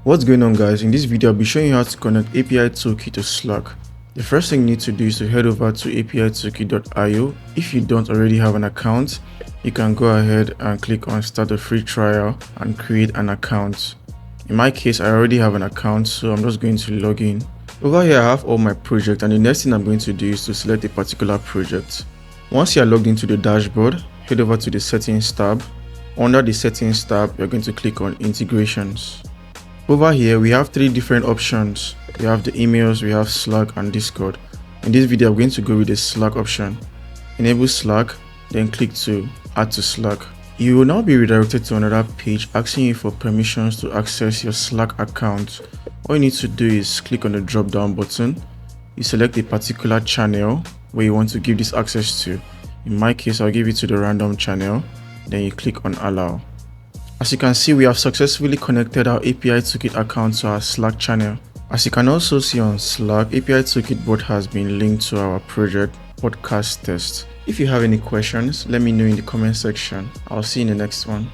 What's going on, guys? In this video I'll be showing you how to connect APItoolkit to Slack. The first thing you need to do is to head over to APItoolkit.io. If you don't already have an account, you can go ahead and click on start a free trial and create an account. In my case, I already have an account, so I'm just going to log in. Over here I have all my projects, and the next thing I'm going to do is to select a particular project. Once you are logged into the dashboard, head over to the settings tab. Under the settings tab, you're going to click on integrations. Over here, we have three different options. We have the emails, we have Slack and Discord. In this video, I'm going to go with the Slack option. Enable Slack, then click to add to Slack. You will now be redirected to another page asking you for permissions to access your Slack account. All you need to do is click on the drop down button. You select a particular channel where you want to give this access to. In my case, I'll give it to the random channel. Then you click on allow. As you can see, we have successfully connected our APItoolkit account to our Slack channel. As you can also see on Slack, APItoolkit bot has been linked to our project podcast test. If you have any questions, let me know in the comment section. I'll see you in the next one.